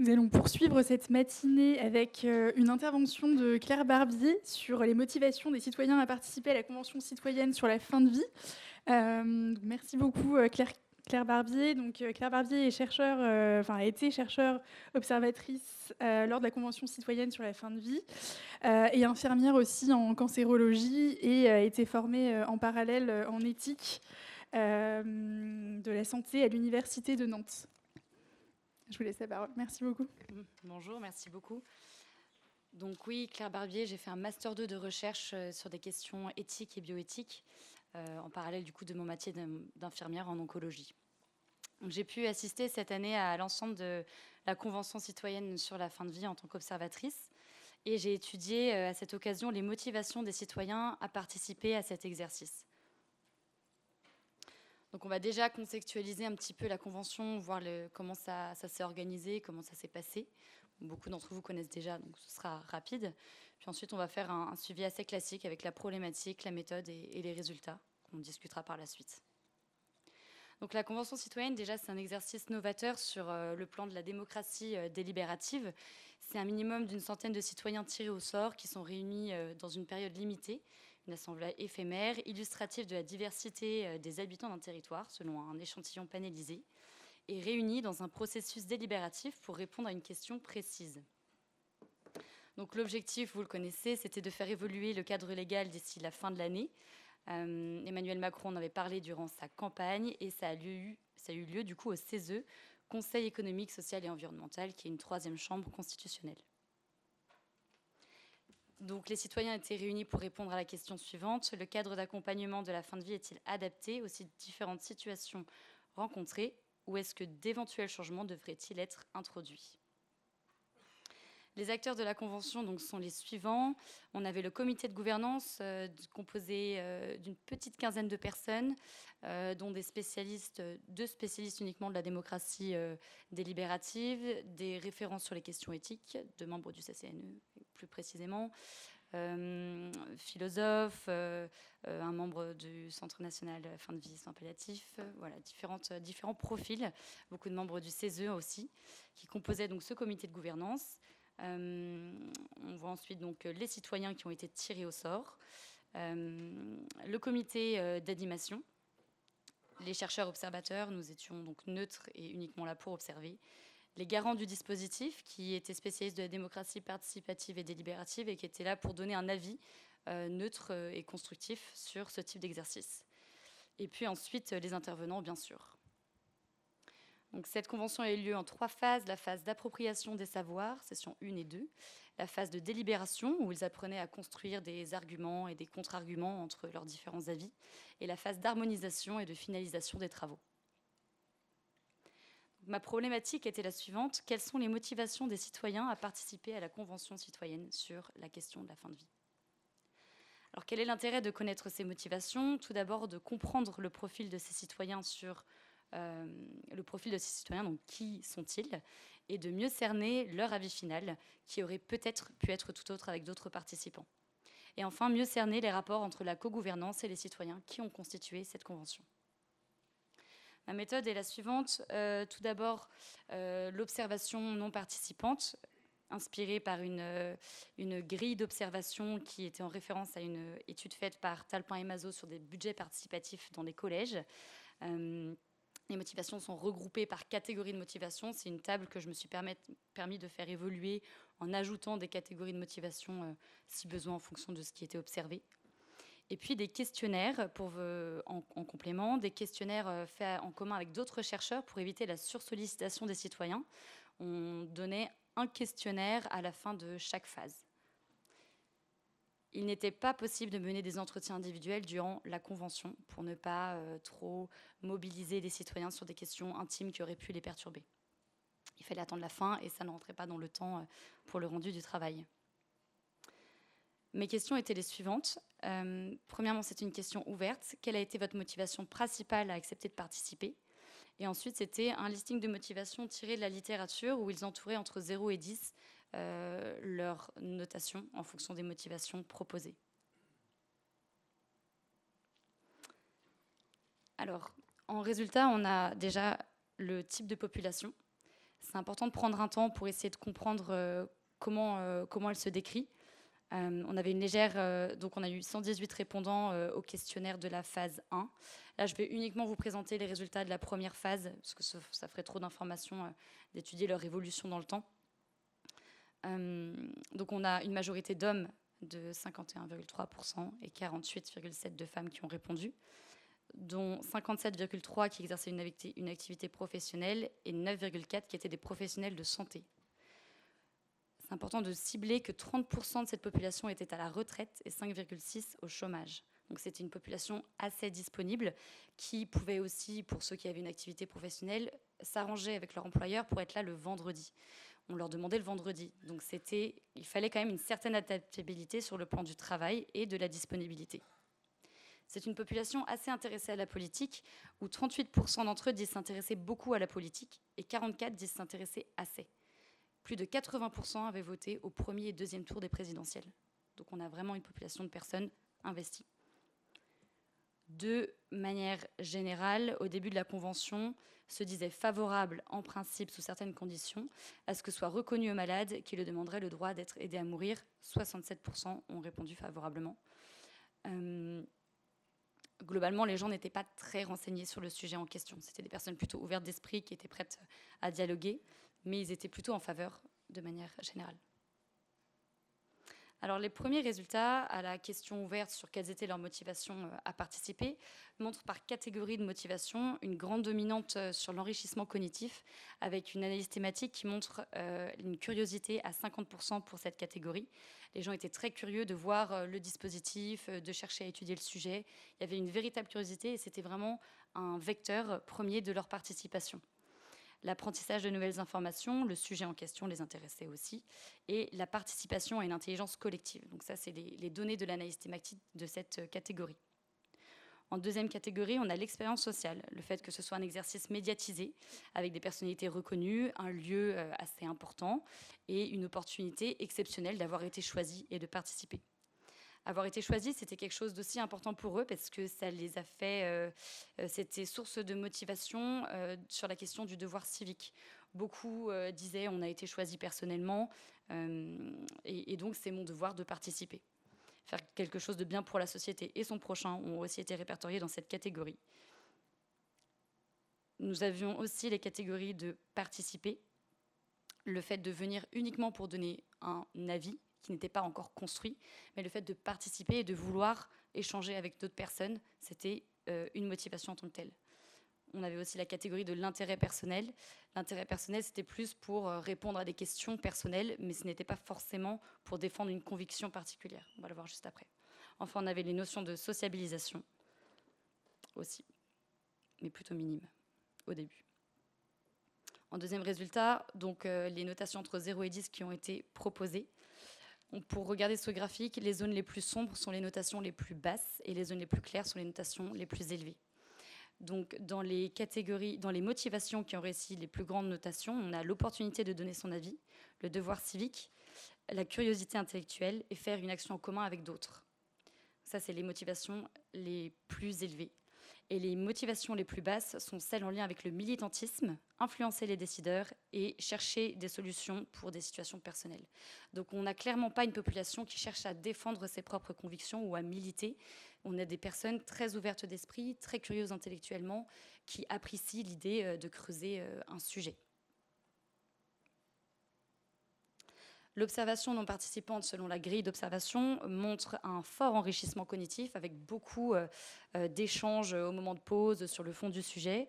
Nous allons poursuivre cette matinée avec une intervention de Claire Barbier sur les motivations des citoyens à participer à la Convention citoyenne sur la fin de vie. Merci beaucoup Claire Barbier. Donc, Claire Barbier est a été chercheure observatrice lors de la Convention citoyenne sur la fin de vie et infirmière aussi en cancérologie et a été formée en parallèle en éthique de la santé à l'Université de Nantes. Je vous laisse la parole. Merci beaucoup. Bonjour, merci beaucoup. Donc oui, Claire Barbier, j'ai fait un Master 2 de recherche sur des questions éthiques et bioéthiques, en parallèle du coup de mon métier d'infirmière en oncologie. Donc, j'ai pu assister cette année à l'ensemble de la Convention citoyenne sur la fin de vie en tant qu'observatrice. Et j'ai étudié à cette occasion les motivations des citoyens à participer à cet exercice. Donc on va déjà contextualiser un petit peu la Convention, voir comment ça s'est organisé, comment ça s'est passé. Beaucoup d'entre vous connaissent déjà, donc ce sera rapide. Puis ensuite, on va faire un suivi assez classique avec la problématique, la méthode et les résultats qu'on discutera par la suite. Donc la Convention citoyenne, déjà, c'est un exercice novateur sur le plan de la démocratie délibérative. C'est un minimum d'une centaine de citoyens tirés au sort qui sont réunis dans une période limitée, une assemblée éphémère, illustrative de la diversité des habitants d'un territoire, selon un échantillon panélisé, et réunis dans un processus délibératif pour répondre à une question précise. Donc l'objectif, vous le connaissez, c'était de faire évoluer le cadre légal d'ici la fin de l'année. Emmanuel Macron en avait parlé durant sa campagne et ça a eu lieu du coup au CESE, Conseil économique, social et environnemental, qui est une troisième chambre constitutionnelle. Donc les citoyens étaient réunis pour répondre à la question suivante. Le cadre d'accompagnement de la fin de vie est-il adapté aux différentes situations rencontrées ou est-ce que d'éventuels changements devraient-ils être introduits ? Les acteurs de la Convention donc, sont les suivants. On avait le comité de gouvernance composé d'une petite quinzaine de personnes, dont deux spécialistes uniquement de la démocratie délibérative, des référents sur les questions éthiques, deux membres du CCNE plus précisément, philosophes, un membre du Centre national fin de vie sans palliatif, voilà, différents profils, beaucoup de membres du CESE aussi, qui composaient donc ce comité de gouvernance. On voit ensuite donc les citoyens qui ont été tirés au sort, le comité d'animation, les chercheurs observateurs, nous étions donc neutres et uniquement là pour observer, les garants du dispositif qui étaient spécialistes de la démocratie participative et délibérative et qui étaient là pour donner un avis neutre et constructif sur ce type d'exercice. Et puis ensuite les intervenants bien sûr. Donc, cette convention a eu lieu en 3 phases. La phase d'appropriation des savoirs, sessions 1 et 2. La phase de délibération, où ils apprenaient à construire des arguments et des contre-arguments entre leurs différents avis. Et la phase d'harmonisation et de finalisation des travaux. Ma problématique était la suivante. Quelles sont les motivations des citoyens à participer à la convention citoyenne sur la question de la fin de vie ? Alors, quel est l'intérêt de connaître ces motivations ? Tout d'abord, de comprendre le profil de ces citoyens donc qui sont-ils, et de mieux cerner leur avis final, qui aurait peut-être pu être tout autre avec d'autres participants. Et enfin, mieux cerner les rapports entre la co-gouvernance et les citoyens qui ont constitué cette convention. Ma méthode est la suivante. Tout d'abord, l'observation non participante, inspirée par une grille d'observation qui était en référence à une étude faite par Talpin et Mazot sur des budgets participatifs dans les collèges. Les motivations sont regroupées par catégories de motivation. C'est une table que je me suis permis de faire évoluer en ajoutant des catégories de motivation si besoin en fonction de ce qui était observé. Et puis des questionnaires en complément, des questionnaires faits en commun avec d'autres chercheurs pour éviter la sursollicitation des citoyens. On donnait un questionnaire à la fin de chaque phase. Il n'était pas possible de mener des entretiens individuels durant la convention pour ne pas trop mobiliser les citoyens sur des questions intimes qui auraient pu les perturber. Il fallait attendre la fin et ça ne rentrait pas dans le temps pour le rendu du travail. Mes questions étaient les suivantes. Premièrement, c'est une question ouverte. Quelle a été votre motivation principale à accepter de participer ? Et ensuite, c'était un listing de motivations tiré de la littérature où ils entouraient entre 0 et 10 leur notation en fonction des motivations proposées. Alors, en résultat, on a déjà le type de population. C'est important de prendre un temps pour essayer de comprendre comment elle se décrit. On avait une légère, donc on a eu 118 répondants au questionnaire de la phase 1. Là, je vais uniquement vous présenter les résultats de la première phase, parce que ça ferait trop d'informations d'étudier leur évolution dans le temps. Donc on a une majorité d'hommes de 51,3% et 48,7% de femmes qui ont répondu, dont 57,3% qui exerçaient une activité professionnelle et 9,4% qui étaient des professionnels de santé. C'est important de cibler que 30% de cette population était à la retraite et 5,6% au chômage. Donc c'était une population assez disponible qui pouvait aussi, pour ceux qui avaient une activité professionnelle, s'arranger avec leur employeur pour être là le vendredi. On leur demandait le vendredi. Donc il fallait quand même une certaine adaptabilité sur le plan du travail et de la disponibilité. C'est une population assez intéressée à la politique, où 38% d'entre eux disent s'intéresser beaucoup à la politique et 44% disent s'intéresser assez. Plus de 80% avaient voté au premier et deuxième tour des présidentielles. Donc on a vraiment une population de personnes investies. De manière générale, au début de la Convention, se disait favorable en principe sous certaines conditions à ce que soit reconnu aux malades qui le demanderaient le droit d'être aidé à mourir. 67% ont répondu favorablement. Globalement, les gens n'étaient pas très renseignés sur le sujet en question. C'était des personnes plutôt ouvertes d'esprit qui étaient prêtes à dialoguer, mais ils étaient plutôt en faveur de manière générale. Alors, les premiers résultats à la question ouverte sur quelles étaient leurs motivations à participer montrent par catégorie de motivation une grande dominante sur l'enrichissement cognitif, avec une analyse thématique qui montre une curiosité à 50% pour cette catégorie. Les gens étaient très curieux de voir le dispositif, de chercher à étudier le sujet. Il y avait une véritable curiosité et c'était vraiment un vecteur premier de leur participation. L'apprentissage de nouvelles informations, le sujet en question les intéressait aussi, et la participation à une intelligence collective. Donc ça, c'est les données de l'analyse thématique de cette catégorie. En deuxième catégorie, on a l'expérience sociale, le fait que ce soit un exercice médiatisé, avec des personnalités reconnues, un lieu assez important, et une opportunité exceptionnelle d'avoir été choisi et de participer. Avoir été choisi, c'était quelque chose d'aussi important pour eux parce que ça les a fait, c'était source de motivation sur la question du devoir civique. Beaucoup disaient on a été choisi personnellement et donc c'est mon devoir de participer. Faire quelque chose de bien pour la société et son prochain ont aussi été répertoriés dans cette catégorie. Nous avions aussi les catégories de participer, le fait de venir uniquement pour donner un avis qui n'était pas encore construit, mais le fait de participer et de vouloir échanger avec d'autres personnes, c'était une motivation en tant que telle. On avait aussi la catégorie de l'intérêt personnel. L'intérêt personnel, c'était plus pour répondre à des questions personnelles, mais ce n'était pas forcément pour défendre une conviction particulière. On va le voir juste après. Enfin, on avait les notions de sociabilisation aussi, mais plutôt minimes au début. En deuxième résultat, donc les notations entre 0 et 10 qui ont été proposées. Pour regarder ce graphique, les zones les plus sombres sont les notations les plus basses et les zones les plus claires sont les notations les plus élevées. Donc, dans les catégories, dans les motivations qui ont réussi les plus grandes notations, on a l'opportunité de donner son avis, le devoir civique, la curiosité intellectuelle et faire une action en commun avec d'autres. Ça, c'est les motivations les plus élevées. Et les motivations les plus basses sont celles en lien avec le militantisme, influencer les décideurs et chercher des solutions pour des situations personnelles. Donc on n'a clairement pas une population qui cherche à défendre ses propres convictions ou à militer. On a des personnes très ouvertes d'esprit, très curieuses intellectuellement, qui apprécient l'idée de creuser un sujet. L'observation non participante, selon la grille d'observation, montre un fort enrichissement cognitif avec beaucoup d'échanges au moment de pause sur le fond du sujet.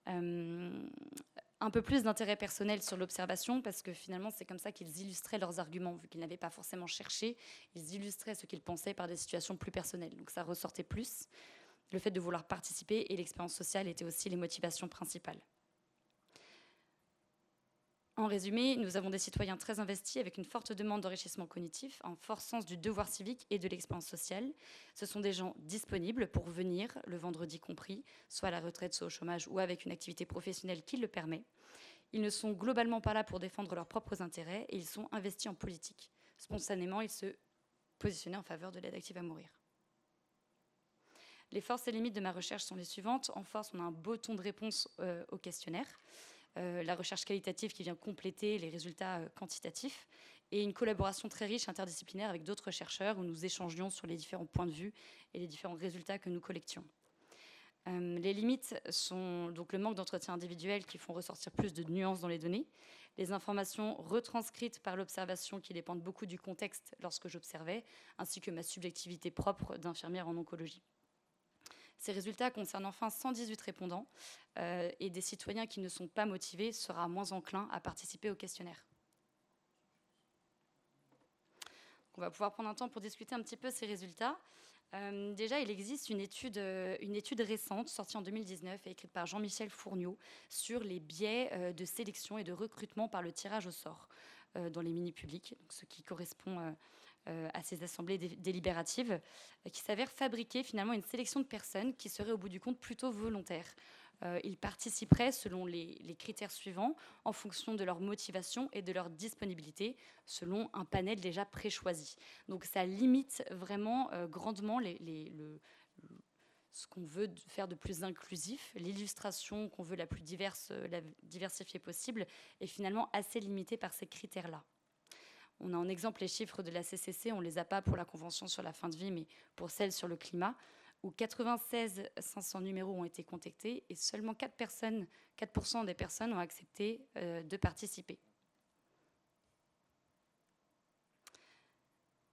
Un peu plus d'intérêt personnel sur l'observation parce que finalement, c'est comme ça qu'ils illustraient leurs arguments. Vu qu'ils n'avaient pas forcément cherché, ils illustraient ce qu'ils pensaient par des situations plus personnelles. Donc ça ressortait plus. Le fait de vouloir participer et l'expérience sociale étaient aussi les motivations principales. En résumé, nous avons des citoyens très investis avec une forte demande d'enrichissement cognitif, un fort sens du devoir civique et de l'expérience sociale. Ce sont des gens disponibles pour venir, le vendredi compris, soit à la retraite, soit au chômage ou avec une activité professionnelle qui le permet. Ils ne sont globalement pas là pour défendre leurs propres intérêts et ils sont investis en politique. Spontanément, ils se positionnaient en faveur de l'aide active à mourir. Les forces et limites de ma recherche sont les suivantes. En force, on a un beau ton de réponse au questionnaire. la recherche qualitative qui vient compléter les résultats quantitatifs, et une collaboration très riche interdisciplinaire avec d'autres chercheurs où nous échangions sur les différents points de vue et les différents résultats que nous collections. Les limites sont donc le manque d'entretien individuel qui font ressortir plus de nuances dans les données, les informations retranscrites par l'observation qui dépendent beaucoup du contexte lorsque j'observais, ainsi que ma subjectivité propre d'infirmière en oncologie. Ces résultats concernent enfin 118 répondants et des citoyens qui ne sont pas motivés sera moins enclins à participer au questionnaire. On va pouvoir prendre un temps pour discuter un petit peu ces résultats. Déjà, il existe une étude récente, sortie en 2019 et écrite par Jean-Michel Fourniot, sur les biais de sélection et de recrutement par le tirage au sort dans les mini-publics, ce qui correspond à ces assemblées délibératives, qui s'avère fabriquer finalement une sélection de personnes qui seraient au bout du compte plutôt volontaires. Ils participeraient selon les critères suivants, en fonction de leur motivation et de leur disponibilité, selon un panel déjà préchoisi. Donc ça limite vraiment grandement ce qu'on veut faire de plus inclusif. L'illustration qu'on veut la plus diversifiée possible est finalement assez limitée par ces critères-là. On a en exemple les chiffres de la CCC, on ne les a pas pour la Convention sur la fin de vie, mais pour celle sur le climat, où 96 500 numéros ont été contactés et seulement 4% des personnes ont accepté de participer.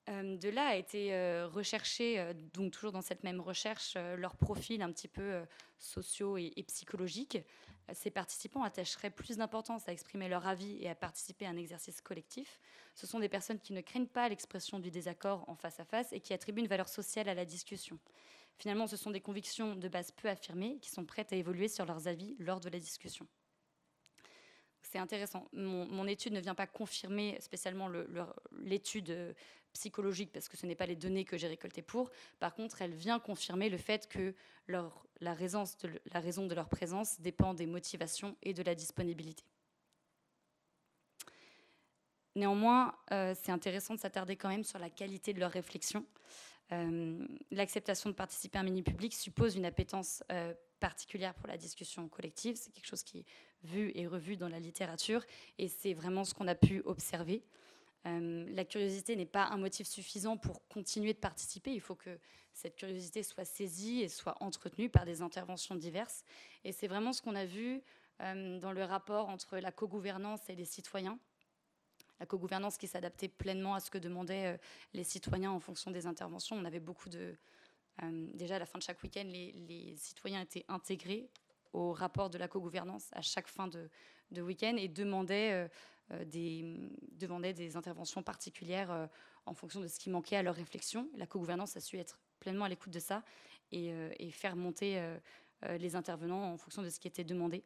De là a été recherché, donc toujours dans cette même recherche, leur profil un petit peu sociaux et psychologiques. Ces participants attacheraient plus d'importance à exprimer leur avis et à participer à un exercice collectif. Ce sont des personnes qui ne craignent pas l'expression du désaccord en face à face et qui attribuent une valeur sociale à la discussion. Finalement, ce sont des convictions de base peu affirmées qui sont prêtes à évoluer sur leurs avis lors de la discussion. C'est intéressant. Mon étude ne vient pas confirmer spécialement l'étude psychologique parce que ce n'est pas les données que j'ai récoltées pour. Par contre, elle vient confirmer le fait que la raison de leur présence dépend des motivations et de la disponibilité. Néanmoins, c'est intéressant de s'attarder quand même sur la qualité de leur réflexion. L'acceptation de participer à un mini-public suppose une appétence particulière pour la discussion collective. C'est quelque chose qui est vu et revu dans la littérature et c'est vraiment ce qu'on a pu observer. La curiosité n'est pas un motif suffisant pour continuer de participer. Il faut que cette curiosité soit saisie et soit entretenue par des interventions diverses. Et c'est vraiment ce qu'on a vu dans le rapport entre la co-gouvernance et les citoyens. La co-gouvernance qui s'adaptait pleinement à ce que demandaient les citoyens en fonction des interventions. On avait beaucoup de... déjà, à la fin de chaque week-end, les citoyens étaient intégrés au rapport de la co-gouvernance à chaque fin de week-end et demandaient des interventions particulières en fonction de ce qui manquait à leur réflexion. La co-gouvernance a su être pleinement à l'écoute de ça et faire monter les intervenants en fonction de ce qui était demandé.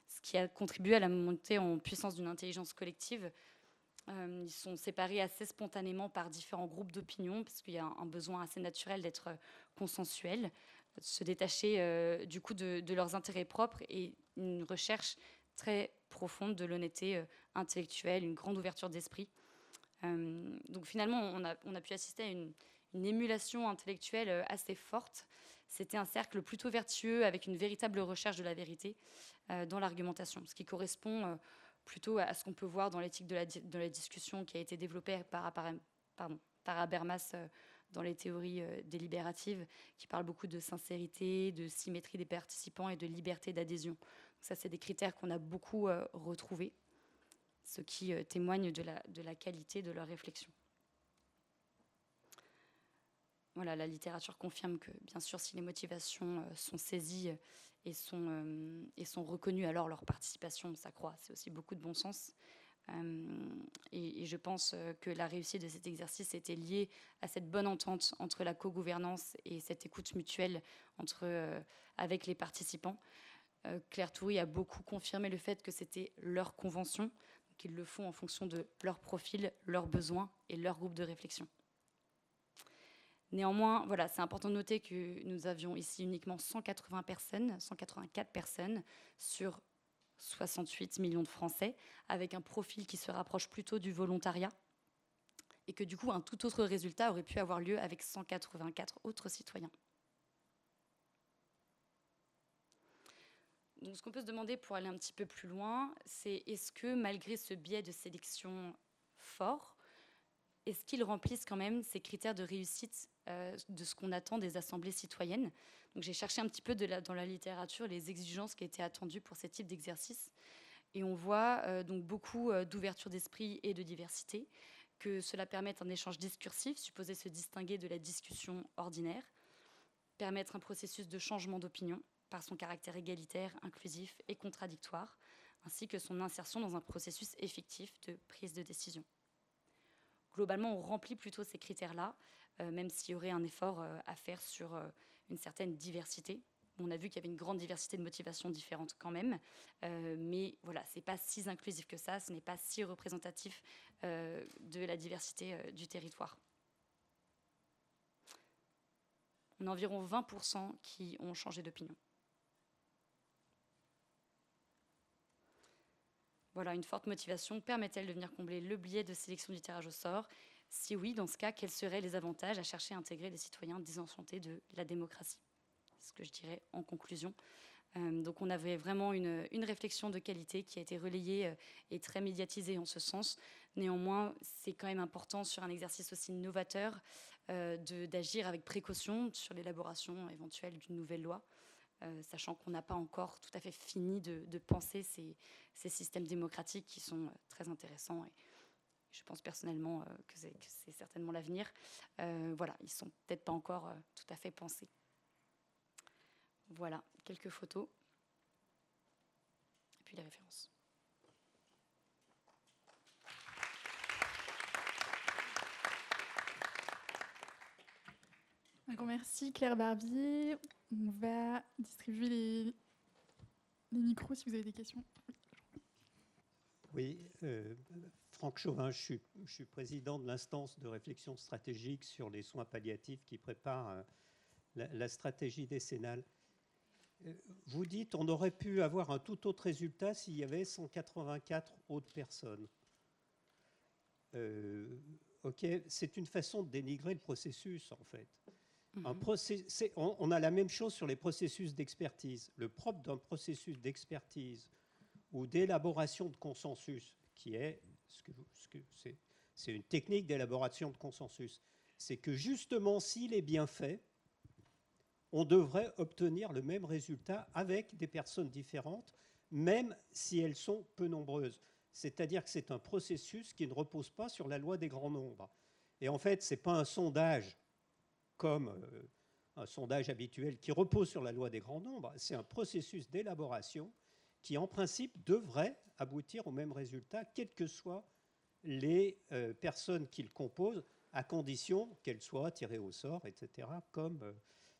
Ce qui a contribué à la montée en puissance d'une intelligence collective. Ils sont séparés assez spontanément par différents groupes d'opinion, parce qu'il y a un besoin assez naturel d'être consensuel, de se détacher du coup de leurs intérêts propres et une recherche très profonde de l'honnêteté intellectuelle, une grande ouverture d'esprit. Donc finalement, on a pu assister à une émulation intellectuelle assez forte. C'était un cercle plutôt vertueux avec une véritable recherche de la vérité dans l'argumentation, ce qui correspond plutôt à ce qu'on peut voir dans l'éthique de la discussion qui a été développée par Habermas dans les théories délibératives, qui parle beaucoup de sincérité, de symétrie des participants et de liberté d'adhésion. Ça, c'est des critères qu'on a beaucoup retrouvés, ce qui témoigne de la qualité de leur réflexion. Voilà, la littérature confirme que, bien sûr, si les motivations sont saisies et sont reconnues, alors leur participation s'accroît. C'est aussi beaucoup de bon sens. Et je pense que la réussite de cet exercice était liée à cette bonne entente entre la co-gouvernance et cette écoute mutuelle avec les participants. Claire Toury a beaucoup confirmé le fait que c'était leur convention, qu'ils le font en fonction de leur profil, leurs besoins et leur groupe de réflexion. Néanmoins, voilà, c'est important de noter que nous avions ici uniquement 184 personnes sur 68 millions de Français, avec un profil qui se rapproche plutôt du volontariat, et que du coup, un tout autre résultat aurait pu avoir lieu avec 184 autres citoyens. Donc, ce qu'on peut se demander pour aller un petit peu plus loin, c'est est-ce que malgré ce biais de sélection fort, est-ce qu'ils remplissent quand même ces critères de réussite de ce qu'on attend des assemblées citoyennes? Donc, j'ai cherché un petit peu dans la littérature les exigences qui étaient attendues pour ces types d'exercices. Et on voit donc beaucoup d'ouverture d'esprit et de diversité, que cela permette un échange discursif, supposé se distinguer de la discussion ordinaire, permettre un processus de changement d'opinion par son caractère égalitaire, inclusif et contradictoire, ainsi que son insertion dans un processus effectif de prise de décision. Globalement, on remplit plutôt ces critères-là, même s'il y aurait un effort à faire sur une certaine diversité. On a vu qu'il y avait une grande diversité de motivations différentes quand même, mais voilà, c'est pas si inclusif que ça, ce n'est pas si représentatif de la diversité du territoire. On a environ 20% qui ont changé d'opinion. Voilà, une forte motivation permet-elle de venir combler le biais de sélection du tirage au sort? Si oui, dans ce cas, quels seraient les avantages à chercher à intégrer les citoyens désenchantés de la démocratie? C'est ce que je dirais en conclusion. Donc on avait vraiment une réflexion de qualité qui a été relayée et très médiatisée en ce sens. Néanmoins, c'est quand même important sur un exercice aussi novateur d'agir avec précaution sur l'élaboration éventuelle d'une nouvelle loi. Sachant qu'on n'a pas encore tout à fait fini de penser ces systèmes démocratiques qui sont très intéressants. Et je pense personnellement que c'est certainement l'avenir. Voilà, ils ne sont peut-être pas encore tout à fait pensés. Voilà, quelques photos. Et puis les références. Un grand merci Claire Barbier. On va distribuer les micros si vous avez des questions. Oui, Franck Chauvin, je suis président de l'instance de réflexion stratégique sur les soins palliatifs qui prépare la stratégie décennale. Vous dites on aurait pu avoir un tout autre résultat s'il y avait 184 autres personnes. Ok, c'est une façon de dénigrer le processus en fait. On a la même chose sur les processus d'expertise. Le propre d'un processus d'expertise ou d'élaboration de consensus, qui est c'est une technique d'élaboration de consensus, c'est que justement s'il est bien fait, on devrait obtenir le même résultat avec des personnes différentes, même si elles sont peu nombreuses. C'est-à-dire que c'est un processus qui ne repose pas sur la loi des grands nombres. Et en fait, ce n'est pas un sondage comme un sondage habituel qui repose sur la loi des grands nombres, c'est un processus d'élaboration qui, en principe, devrait aboutir au même résultat, quelles que soient les personnes qui le composent, à condition qu'elles soient tirées au sort, etc.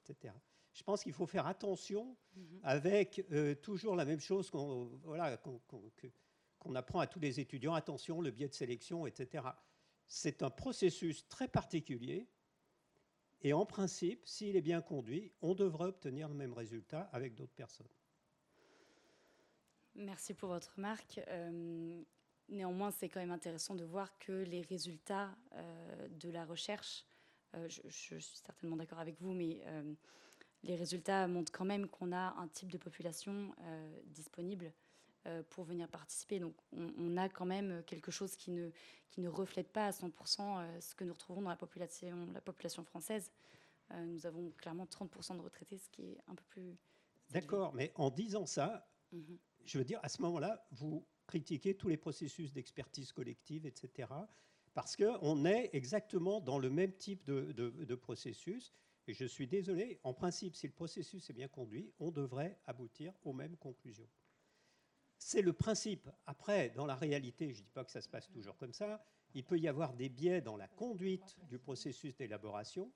Etc. Je pense qu'il faut faire attention avec toujours la même chose qu'on apprend à tous les étudiants, attention, le biais de sélection, etc. C'est un processus très particulier et en principe, s'il est bien conduit, on devrait obtenir le même résultat avec d'autres personnes. Merci pour votre remarque. Néanmoins, c'est quand même intéressant de voir que les résultats de la recherche, je suis certainement d'accord avec vous, mais les résultats montrent quand même qu'on a un type de population disponible pour venir participer. Donc on a quand même quelque chose qui ne reflète pas à 100% ce que nous retrouvons dans la population française. Nous avons clairement 30% de retraités, ce qui est un peu plus... D'accord, mais en disant ça, je veux dire, à ce moment-là, vous critiquez tous les processus d'expertise collective, etc., parce qu'on est exactement dans le même type de processus. Et je suis désolé, en principe, si le processus est bien conduit, on devrait aboutir aux mêmes conclusions. C'est le principe. Après, dans la réalité, je ne dis pas que ça se passe toujours comme ça, il peut y avoir des biais dans la conduite du processus d'élaboration.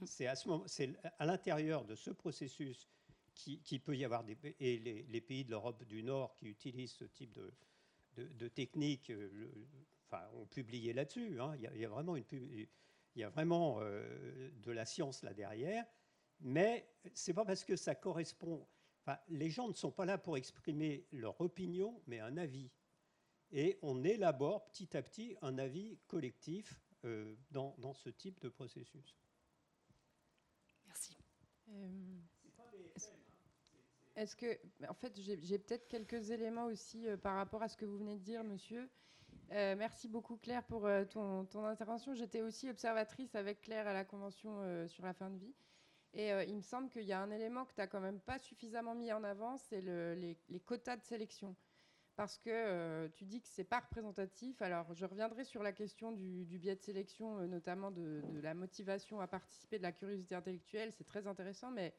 C'est à l'intérieur de ce processus qui peut y avoir et les pays de l'Europe du Nord qui utilisent ce type de technique ont publié là-dessus. Hein. Il y a vraiment de la science là derrière, mais ce n'est pas parce que ça correspond... les gens ne sont pas là pour exprimer leur opinion, mais un avis. Et on élabore petit à petit un avis collectif dans ce type de processus. Merci. C'est pas BFM, hein. Est-ce que, en fait, j'ai peut-être quelques éléments aussi par rapport à ce que vous venez de dire, monsieur. Merci beaucoup, Claire, pour ton intervention. J'étais aussi observatrice avec Claire à la Convention sur la fin de vie. Et il me semble qu'il y a un élément que tu n'as quand même pas suffisamment mis en avant, c'est les quotas de sélection. Parce que tu dis que ce n'est pas représentatif. Alors, je reviendrai sur la question du biais de sélection, notamment de la motivation à participer, de la curiosité intellectuelle. C'est très intéressant, mais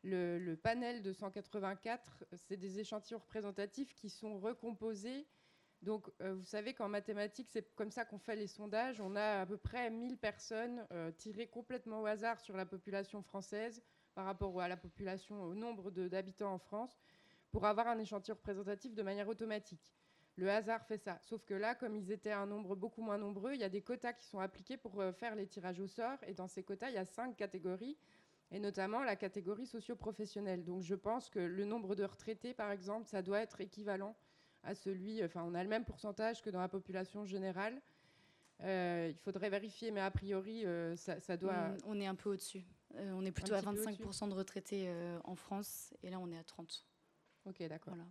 le panel de 184, c'est des échantillons représentatifs qui sont recomposés. Donc, vous savez qu'en mathématiques, c'est comme ça qu'on fait les sondages. On a à peu près 1000 personnes tirées complètement au hasard sur la population française par rapport à la population, au nombre d'habitants en France, pour avoir un échantillon représentatif de manière automatique. Le hasard fait ça. Sauf que là, comme ils étaient un nombre beaucoup moins nombreux, il y a des quotas qui sont appliqués pour faire les tirages au sort. Et dans ces quotas, il y a 5 catégories, et notamment la catégorie socio-professionnelle. Donc, je pense que le nombre de retraités, par exemple, ça doit être équivalent à celui, enfin on a le même pourcentage que dans la population générale. Il faudrait vérifier, mais a priori, ça doit... On est un peu au-dessus. On est plutôt à 25% de retraités en France, et là on est à 30%. Ok, d'accord. Voilà.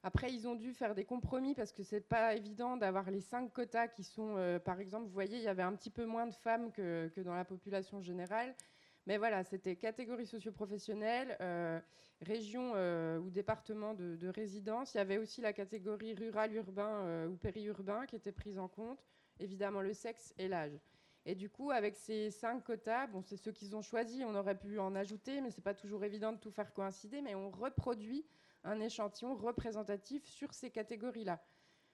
Après, ils ont dû faire des compromis parce que c'est pas évident d'avoir les 5 quotas qui sont, par exemple, vous voyez, il y avait un petit peu moins de femmes que dans la population générale. Mais voilà, c'était catégorie socio-professionnelle, région ou département de résidence. Il y avait aussi la catégorie rural, urbain ou périurbain qui était prise en compte. Évidemment, le sexe et l'âge. Et du coup, avec ces 5 quotas, bon, c'est ceux qu'ils ont choisis, on aurait pu en ajouter, mais c'est pas toujours évident de tout faire coïncider, mais on reproduit un échantillon représentatif sur ces catégories-là.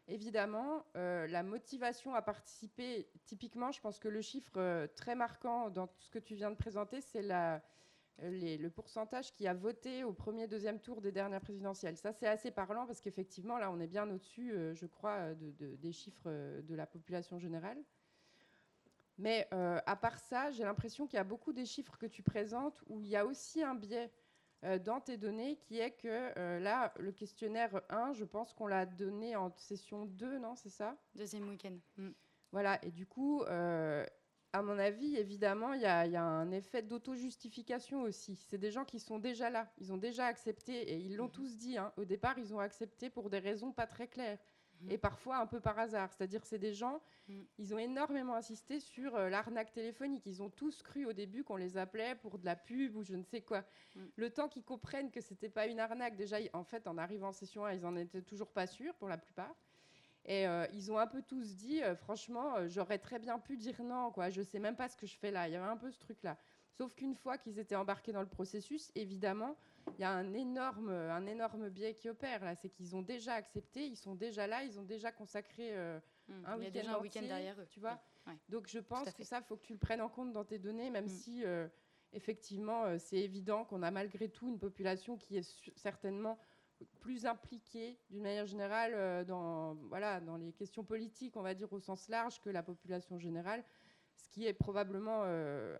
Évidemment, la motivation à participer, typiquement, je pense que le chiffre très marquant dans ce que tu viens de présenter, c'est le pourcentage qui a voté au premier, deuxième tour des dernières présidentielles. Ça, c'est assez parlant parce qu'effectivement, là, on est bien au-dessus, je crois, des chiffres de la population générale. Mais à part ça, j'ai l'impression qu'il y a beaucoup des chiffres que tu présentes où il y a aussi un biais dans tes données, qui est que là, le questionnaire 1, je pense qu'on l'a donné en session 2, non, c'est ça ? Deuxième week-end. Voilà, et du coup, à mon avis, évidemment, il y a un effet d'auto-justification aussi. C'est des gens qui sont déjà là, ils ont déjà accepté, et ils l'ont tous dit, hein. Au départ, ils ont accepté pour des raisons pas très claires. Et parfois un peu par hasard. C'est-à-dire que c'est des gens, ils ont énormément insisté sur l'arnaque téléphonique. Ils ont tous cru au début qu'on les appelait pour de la pub ou je ne sais quoi. Le temps qu'ils comprennent que ce n'était pas une arnaque, déjà, en fait, en arrivant en session 1, ils n'en étaient toujours pas sûrs pour la plupart. Et ils ont un peu tous dit, franchement, j'aurais très bien pu dire non, quoi. Je ne sais même pas ce que je fais là. Il y avait un peu ce truc-là. Sauf qu'une fois qu'ils étaient embarqués dans le processus, évidemment, il y a un énorme biais qui opère là. C'est qu'ils ont déjà accepté, ils sont déjà là, ils ont déjà consacré un week-end derrière eux. Tu vois. Ouais. Donc je pense que ça, il faut que tu le prennes en compte dans tes données, même si effectivement, c'est évident qu'on a malgré tout une population qui est certainement plus impliquée d'une manière générale dans les questions politiques, on va dire au sens large, que la population générale. Ce qui est probablement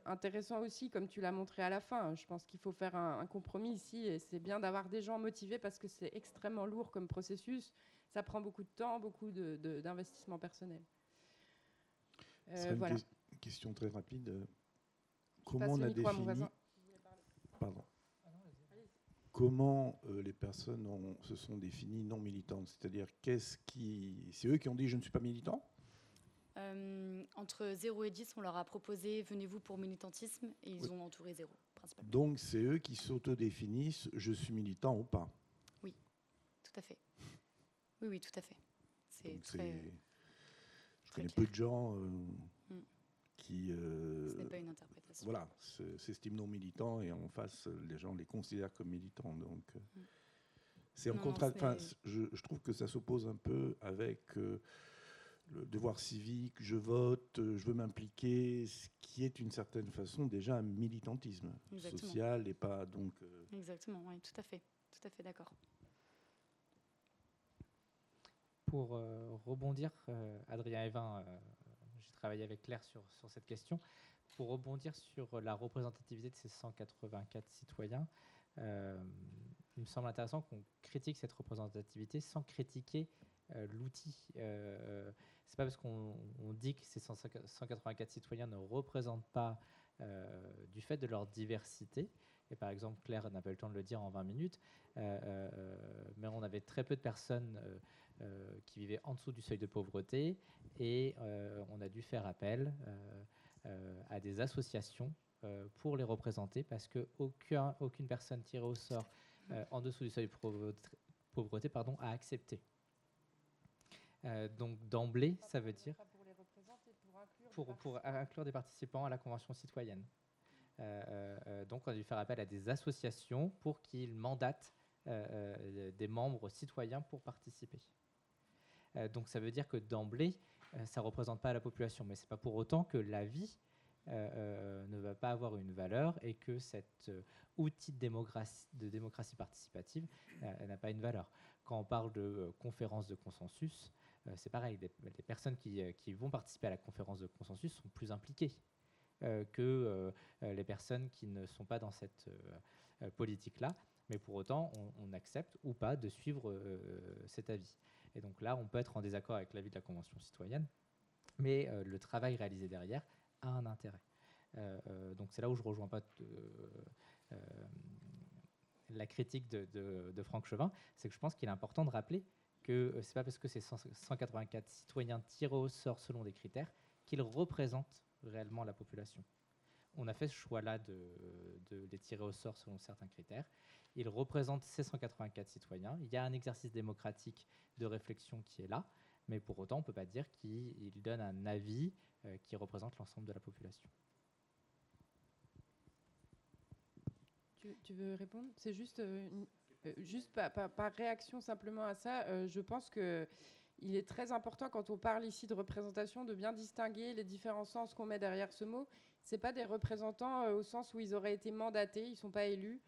intéressant aussi, comme tu l'as montré à la fin. Je pense qu'il faut faire un compromis ici, et c'est bien d'avoir des gens motivés parce que c'est extrêmement lourd comme processus. Ça prend beaucoup de temps, beaucoup d'investissement personnel. Voilà. Une question très rapide. Comment on a défini... Pardon. Comment les personnes se sont définies non militantes ? C'est-à-dire, c'est eux qui ont dit « je ne suis pas militant » ? Entre 0 et 10, on leur a proposé « venez-vous pour militantisme » et ils ont entouré 0, principalement. Donc, c'est eux qui s'autodéfinissent « je suis militant » ou pas ? Oui, tout à fait. Oui, tout à fait. Je connais peu de gens qui... Ce n'est pas une interprétation. Voilà, s'estiment non militants et en face, les gens les considèrent comme militants. Donc, c'est en contraste. Je trouve que ça s'oppose un peu avec... le devoir civique, je vote, je veux m'impliquer, ce qui est d'une certaine façon déjà un militantisme social et pas donc... Exactement, oui, tout à fait d'accord. Pour rebondir, Adrien Evin, j'ai travaillé avec Claire sur cette question. Pour rebondir sur la représentativité de ces 184 citoyens, il me semble intéressant qu'on critique cette représentativité sans critiquer l'outil. C'est pas parce qu'on dit que ces 184 citoyens ne représentent pas, du fait de leur diversité, Et par exemple, Claire n'a pas eu le temps de le dire en 20 minutes, mais on avait très peu de personnes qui vivaient en dessous du seuil de pauvreté, et on a dû faire appel à des associations pour les représenter, parce qu'aucune personne tirée au sort en dessous du seuil de pauvreté a accepté. Donc d'emblée, ça veut dire pour inclure des participants à la Convention citoyenne. Donc on a dû faire appel à des associations pour qu'ils mandatent des membres citoyens pour participer. Donc ça veut dire que d'emblée, ça ne représente pas la population, mais ce n'est pas pour autant que l'avis ne va pas avoir une valeur et que cet outil de démocratie participative n'a pas une valeur. Quand on parle de conférence de consensus, c'est pareil, les personnes qui vont participer à la conférence de consensus sont plus impliquées que les personnes qui ne sont pas dans cette politique-là, mais pour autant, on accepte ou pas de suivre cet avis. Et donc là, on peut être en désaccord avec l'avis de la Convention citoyenne, mais le travail réalisé derrière a un intérêt. Donc c'est là où je ne rejoins pas la critique de Franck Chevin, c'est que je pense qu'il est important de rappeler que ce n'est pas parce que c'est 184 citoyens tirés au sort selon des critères qu'ils représentent réellement la population. On a fait ce choix-là de les tirer au sort selon certains critères. Ils représentent ces 184 citoyens. Il y a un exercice démocratique de réflexion qui est là, mais pour autant, on ne peut pas dire qu'ils donnent un avis qui représente l'ensemble de la population. Tu veux répondre ? C'est juste, par réaction simplement à ça, je pense qu'il est très important quand on parle ici de représentation de bien distinguer les différents sens qu'on met derrière ce mot. Ce n'est pas des représentants au sens où ils auraient été mandatés, ils ne sont pas élus.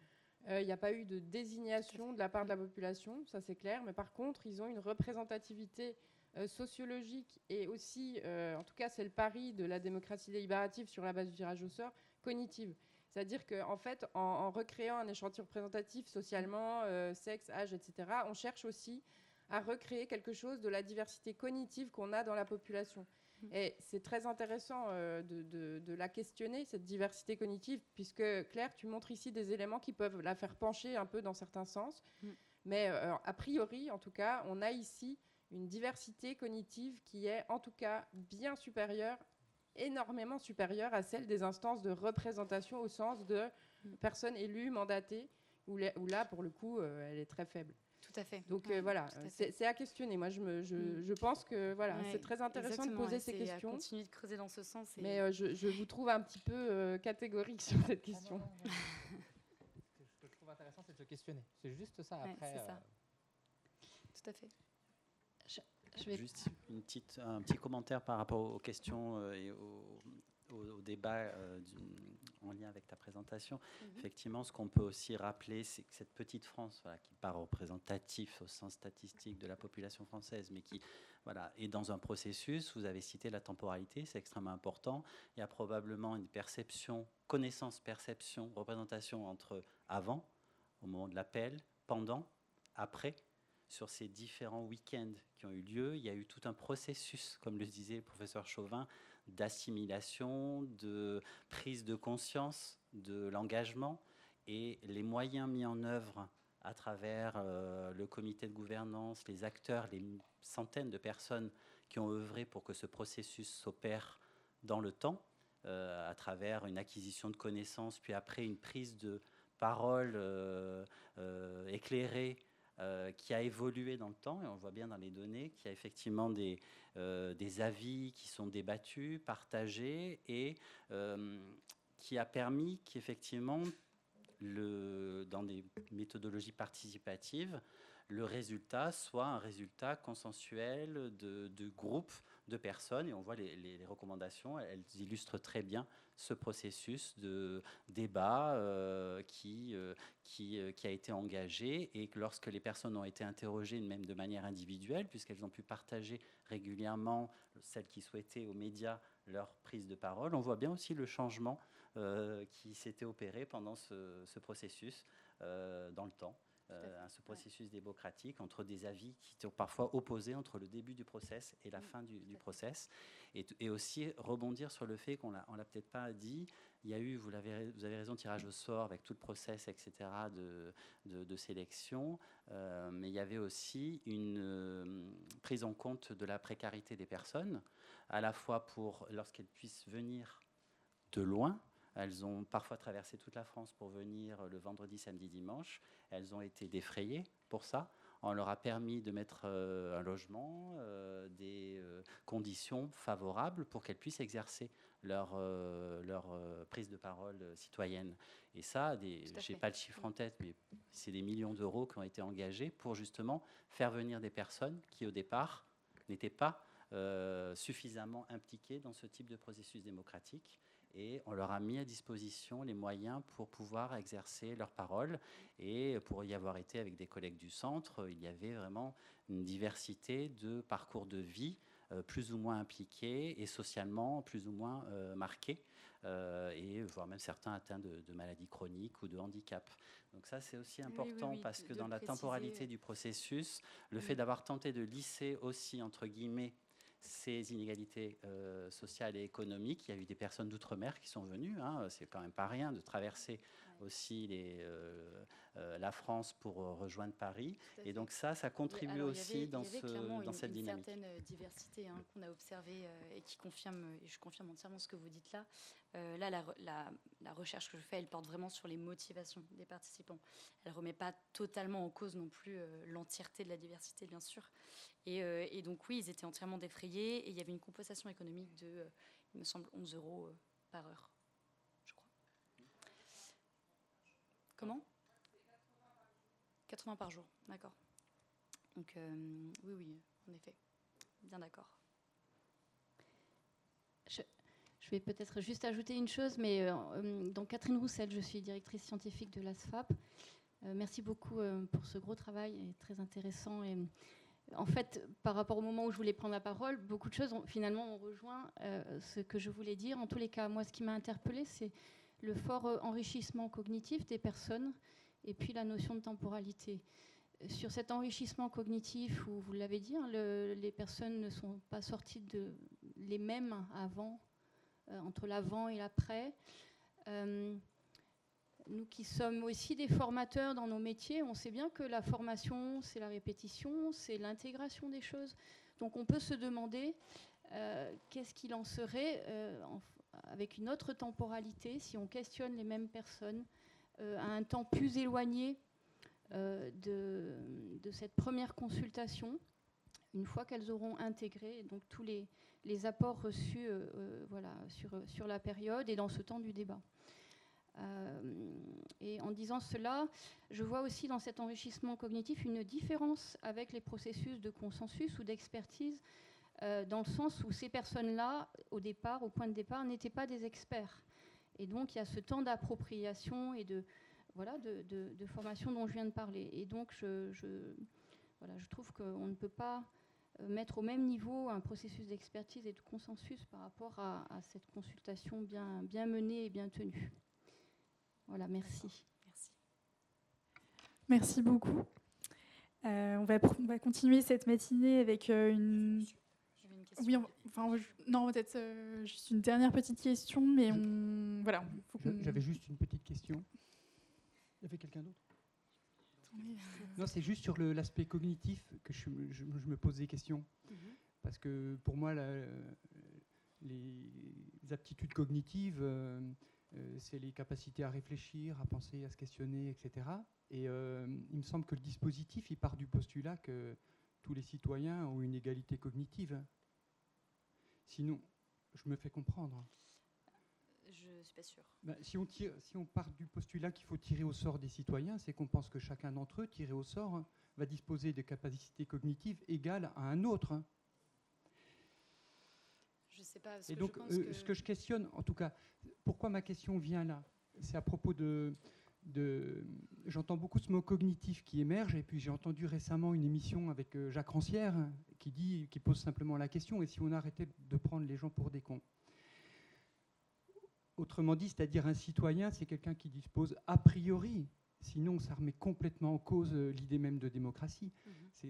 Il n'y a pas eu de désignation de la part de la population, ça c'est clair, mais par contre, ils ont une représentativité sociologique et aussi, en tout cas c'est le pari de la démocratie délibérative sur la base du tirage au sort, cognitive. C'est-à-dire qu'en fait, en recréant un échantillon représentatif socialement, sexe, âge, etc., on cherche aussi à recréer quelque chose de la diversité cognitive qu'on a dans la population. Et c'est très intéressant de la questionner, cette diversité cognitive, puisque Claire, tu montres ici des éléments qui peuvent la faire pencher un peu dans certains sens. Mais a priori, en tout cas, on a ici une diversité cognitive qui est en tout cas bien supérieure, énormément supérieure à celle des instances de représentation au sens de personnes élues, mandatées, où là, pour le coup, elle est très faible. Tout à fait. Donc voilà, c'est à questionner. Moi, je pense que voilà, c'est très intéressant de poser ces questions. Continuer de creuser dans ce sens. Mais je vous trouve un petit peu catégorique sur cette question. Ce que je trouve intéressant, c'est de se questionner. C'est juste ça. Après, c'est ça. Tout à fait. Juste un petit commentaire par rapport aux questions et au débat en lien avec ta présentation. Effectivement, ce qu'on peut aussi rappeler, c'est que cette petite France, voilà, qui n'est pas représentative au sens statistique de la population française, mais qui est dans un processus, vous avez cité la temporalité, c'est extrêmement important. Il y a probablement une perception, connaissance, perception, représentation entre avant, au moment de l'appel, pendant, après. Sur ces différents week-ends qui ont eu lieu, il y a eu tout un processus, comme le disait le professeur Chauvin, d'assimilation, de prise de conscience de l'engagement, et les moyens mis en œuvre à travers le comité de gouvernance, les acteurs, les centaines de personnes qui ont œuvré pour que ce processus s'opère dans le temps, à travers une acquisition de connaissances, puis après une prise de parole éclairée, qui a évolué dans le temps, et on le voit bien dans les données, qu'il y a effectivement des avis qui sont débattus, partagés, et qui a permis qu'effectivement, dans des méthodologies participatives, le résultat soit un résultat consensuel de groupes de personnes. Et on voit les recommandations, elles illustrent très bien ce processus de débat qui a été engagé, et que lorsque les personnes ont été interrogées, même de manière individuelle, puisqu'elles ont pu partager régulièrement, celles qui souhaitaient aux médias, leur prise de parole, on voit bien aussi le changement qui s'était opéré pendant ce processus dans le temps. Ce processus démocratique entre des avis qui étaient parfois opposés entre le début du process et la fin du process. Et aussi rebondir sur le fait qu'on l'a peut-être pas dit, Il y a eu, vous avez raison, tirage au sort avec tout le process, etc., de sélection, mais il y avait aussi une prise en compte de la précarité des personnes, à la fois pour lorsqu'elles puissent venir de loin. Elles ont parfois traversé toute la France pour venir le vendredi, samedi, dimanche. Elles ont été défrayées pour ça. On leur a permis de mettre un logement, des conditions favorables pour qu'elles puissent exercer leur prise de parole citoyenne. Et ça, je n'ai pas le chiffre en tête, mais c'est des millions d'euros qui ont été engagés pour justement faire venir des personnes qui, au départ, n'étaient pas suffisamment impliquées dans ce type de processus démocratique. Et on leur a mis à disposition les moyens pour pouvoir exercer leur parole. Et pour y avoir été avec des collègues du centre, il y avait vraiment une diversité de parcours de vie plus ou moins impliqués et socialement plus ou moins marqués, et voire même certains atteints de maladies chroniques ou de handicap. Donc ça, c'est aussi important parce que dans la temporalité du processus, le fait d'avoir tenté de lisser aussi, entre guillemets, ces inégalités sociales et économiques. Il y a eu des personnes d'outre-mer qui sont venues, c'est quand même pas rien de traverser aussi la France pour rejoindre Paris. Et donc ça contribue aussi dans cette dynamique. Il y avait une certaine diversité qu'on a observée et qui confirme, et je confirme entièrement ce que vous dites là. Là, la recherche que je fais, elle porte vraiment sur les motivations des participants. Elle ne remet pas totalement en cause non plus l'entièreté de la diversité, bien sûr. Et donc oui, ils étaient entièrement défrayés et il y avait une compensation économique de, il me semble, 11 € par heure, je crois. Comment ? 80 par jour, d'accord. Donc oui, en effet, bien d'accord. Je vais peut-être juste ajouter une chose, mais donc Catherine Roussel, je suis directrice scientifique de l'ASFAP. Merci beaucoup pour ce gros travail, très intéressant. Et en fait, par rapport au moment où je voulais prendre la parole, beaucoup de choses finalement ont rejoint ce que je voulais dire. En tous les cas, moi, ce qui m'a interpellée, c'est le fort enrichissement cognitif des personnes et puis la notion de temporalité. Sur cet enrichissement cognitif, où vous l'avez dit, les personnes ne sont pas sorties les mêmes avant, entre l'avant et l'après. Nous qui sommes aussi des formateurs dans nos métiers, on sait bien que la formation, c'est la répétition, c'est l'intégration des choses. Donc on peut se demander qu'est-ce qu'il en serait avec une autre temporalité si on questionne les mêmes personnes à un temps plus éloigné de cette première consultation, une fois qu'elles auront intégré donc, tous les apports reçus sur la période et dans ce temps du débat. Et en disant cela, je vois aussi dans cet enrichissement cognitif une différence avec les processus de consensus ou d'expertise, dans le sens où ces personnes-là, au point de départ, n'étaient pas des experts. Et donc, il y a ce temps d'appropriation et de formation dont je viens de parler. Et donc, je trouve qu'on ne peut pas mettre au même niveau un processus d'expertise et de consensus par rapport à cette consultation bien menée et bien tenue. Voilà, merci. Merci beaucoup. On va continuer cette matinée avec une... Oui, non, peut-être juste une dernière petite question, mais voilà. J'avais juste une petite question. Il y avait quelqu'un d'autre ? Non, c'est juste sur l'aspect cognitif que je me pose des questions. Parce que pour moi, les aptitudes cognitives, c'est les capacités à réfléchir, à penser, à se questionner, etc. Et il me semble que le dispositif, il part du postulat que tous les citoyens ont une égalité cognitive. Sinon, je me fais comprendre. Je ne suis pas sûre. Si on part du postulat qu'il faut tirer au sort des citoyens, c'est qu'on pense que chacun d'entre eux, tiré au sort, va disposer de capacités cognitives égales à un autre. Je ne sais pas. Et donc, ce que je questionne, en tout cas, pourquoi ma question vient là, c'est à propos j'entends beaucoup ce mot cognitif qui émerge, et puis j'ai entendu récemment une émission avec Jacques Rancière qui pose simplement la question, et si on arrêtait de prendre les gens pour des cons ? Autrement dit, c'est-à-dire un citoyen, c'est quelqu'un qui dispose a priori, sinon ça remet complètement en cause l'idée même de démocratie.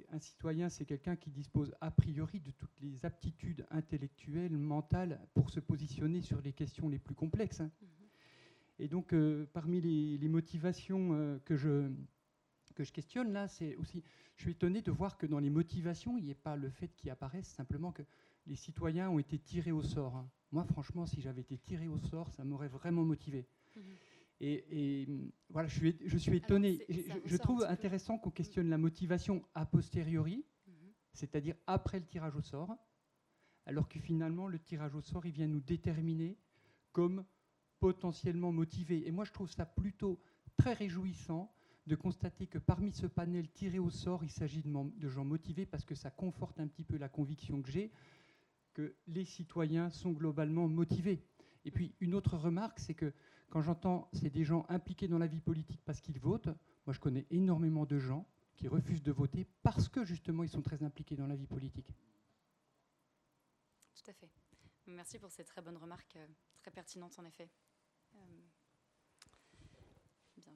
Un citoyen, c'est quelqu'un qui dispose a priori de toutes les aptitudes intellectuelles, mentales, pour se positionner sur les questions les plus complexes. Et donc, parmi les motivations que je questionne là, c'est aussi, je suis étonné de voir que dans les motivations, il n'y ait pas le fait qui apparaisse simplement que les citoyens ont été tirés au sort. Hein. Moi, franchement, si j'avais été tiré au sort, ça m'aurait vraiment motivé. Et voilà, je suis étonné. Alors, je trouve intéressant qu'on questionne la motivation a posteriori, c'est-à-dire après le tirage au sort, alors que finalement, le tirage au sort, il vient nous déterminer comme potentiellement motivés. Et moi, je trouve ça plutôt très réjouissant de constater que parmi ce panel tiré au sort, il s'agit de gens motivés, parce que ça conforte un petit peu la conviction que j'ai que les citoyens sont globalement motivés. Et puis, une autre remarque, c'est que quand j'entends c'est des gens impliqués dans la vie politique parce qu'ils votent, moi je connais énormément de gens qui refusent de voter parce que justement ils sont très impliqués dans la vie politique. Tout à fait. Merci pour ces très bonnes remarques, très pertinentes en effet. Bien,